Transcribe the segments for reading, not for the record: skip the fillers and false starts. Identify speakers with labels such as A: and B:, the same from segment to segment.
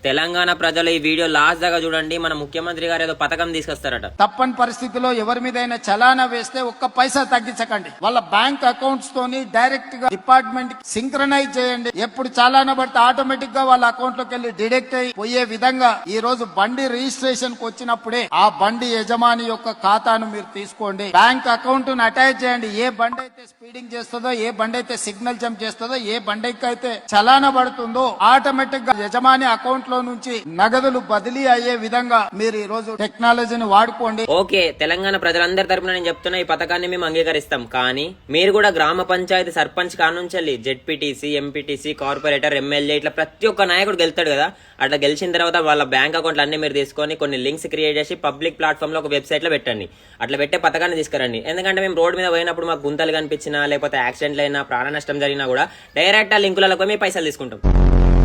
A: తెలంగాణ ప్రజలు ఈ video last దాకా చూడండి. మన ముఖ్యమంత్రి గారు ఏదో పథకం తీసుకొస్తారట.
B: తప్పని పరిస్థితిలో ఎవరి మీదైనా చలానా వేస్తే ఒక్క పైసా తగ్గించకండి. వాళ్ళ బ్యాంక్ అకౌంట్స్ తోని డైరెక్ట్ గా డిపార్ట్మెంట్ సింక్రనైజ్ చేయండి. ఎప్పుడు చలానా పడితే ఆటోమేటిక్ గా వాళ్ళ అకౌంట్ లోకి వెళ్లి డిడక్ట్ అయిపోయే విధంగా ఈ రోజు బండి రిజిస్ట్రేషన్ కు వచ్చినప్పుడే ఆ బండి యజమాని యొక్క ఖాతాను మీరు తీసుకోండి. బ్యాంక్ అకౌంట్ ను అటాచ్ చేయండి. ఏ బండి అయితే స్పీడింగ్ చేస్తుందో, ఏ బండి అయితే సిగ్నల్ జంప్ చేస్తుందో, ఏ బండికి అయితే చలానా పడుతుందో ఆటోమేటిక్ గా యజమాని అకౌంట్ లో నుంచి నగదులు బదిలీ అయ్యే విధంగా మీరు ఈ రోజు టెక్నాలజీని వాడుకోండి.
A: ఓకే, తెలంగాణ ప్రజలందరి తరపున నేను చెప్తున్నా, ఈ పథకాన్ని మేము అంగీకరిస్తాం. కానీ మీరు కూడా గ్రామ పంచాయతీ సర్పంచ్ కానుంచి జెడ్పీటీసీ, ఎంపీటీసీ, కార్పొరేటర్, ఎమ్మెల్యే ఇట్లా ప్రతి ఒక్క నాయకుడు గెలుతాడు కదా. అట్లా గెలిచిన తర్వాత వాళ్ళ బ్యాంక్ అకౌంట్లు అన్ని మీరు తీసుకొని కొన్ని లింక్స్ క్రియేట్ చేసి పబ్లిక్ ప్లాట్ఫామ్ లో ఒక వెబ్సైట్ లో పెట్టండి. అట్లా పెట్టే పథకాన్ని తీసుకురండి. ఎందుకంటే మేము రోడ్ మీద పోయినప్పుడు మాకు గుంతలు కనిపించినా, లేకపోతే యాక్సిడెంట్లు అయినా, ప్రాణ నష్టం జరిగినా కూడా డైరెక్ట్ ఆ లింకులలో మేము పైసలు తీసుకుంటాం.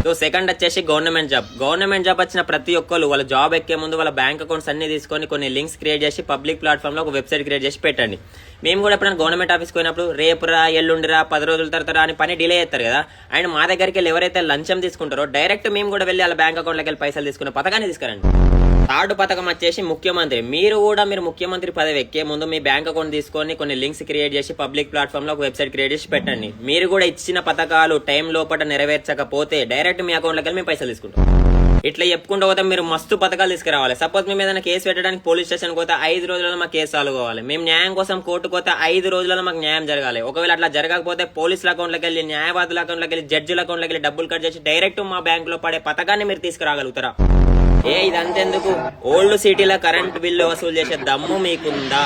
A: సో సెకండ్ వచ్చేసి గవర్నమెంట్ జాబ్. గవర్నమెంట్ జాబ్ వచ్చిన ప్రతి ఒక్కరు వాళ్ళ జాబ్ ఎక్కే ముందు వాళ్ళ బ్యాంక్ అకౌంట్స్ అన్ని తీసుకొని కొన్ని లింక్స్ క్రియేట్ చేసి పబ్లిక్ ప్లాట్ఫామ్ లో ఒక వెబ్సైట్ క్రియేట్ చేసి పెట్టండి. మేము కూడా ఎప్పుడైనా గవర్నమెంట్ ఆఫీస్కి పోయినప్పుడు రేపురా, ఎల్లుండిరా, 10 రోజుల తర్వాత అని పని డిలే చేస్తారు కదా. అండ్ మా దగ్గరికి వెళ్ళి ఎవరైతే లంచం తీసుకుంటారో డైరెక్ట్ మేము కూడా వెళ్ళి వాళ్ళ బ్యాంక్ అకౌంట్లోకి వెళ్ళి పైసలు తీసుకునే పథకాన్ని తీసుకురండి. థర్డ్ పథకం వచ్చేసి ముఖ్యమంత్రి. మీరు ముఖ్యమంత్రి పదవి ఎక్కే ముందు మీ బ్యాంక్ అకౌంట్ తీసుకొని కొన్ని లింక్స్ క్రియేట్ చేసి పబ్లిక్ ప్లాట్ఫామ్ లో ఒక వెబ్సైట్ క్రియేట్ చేసి పెట్టండి. మీరు కూడా ఇచ్చిన పథకాలు టైం లోపల నెరవేర్చకపోతే డైరెక్ట్ మీ అకౌంట్ లోకి మేము పైసలు తీసుకుంటాం. ఇట్లా చెప్పుకుంటూ పోతే మీరు మస్తు పథకాలు తీసుకురావాలి. సపోజ్ మేము ఏదైనా కేసు పెట్టడానికి పోలీస్ స్టేషన్ పోతే 5 రోజులలో మాకు కేసు సాల్వ్ కావాలి. మేము న్యాయం కోసం కోర్టుకు పోతే 5 రోజులలో మాకు న్యాయం జరగాలి. ఒకవేళ అట్లా జరగకపోతే పోలీసుల అకౌంట్లోకి వెళ్ళి, న్యాయవాదుల అకౌంట్లోకి వెళ్ళి, జడ్జిల అకౌంట్లోకి వెళ్ళి డబ్బులు కట్ చేసి డైరెక్ట్ మా బ్యాంక్ లో పడే పథకాన్ని మీరు తీసుకురాగలుగుతారా? ఇదంతెందుకు, ఓల్డ్ సిటీలో కరెంట్ బిల్లు వసూలు చేసే దమ్ము మీకుందా?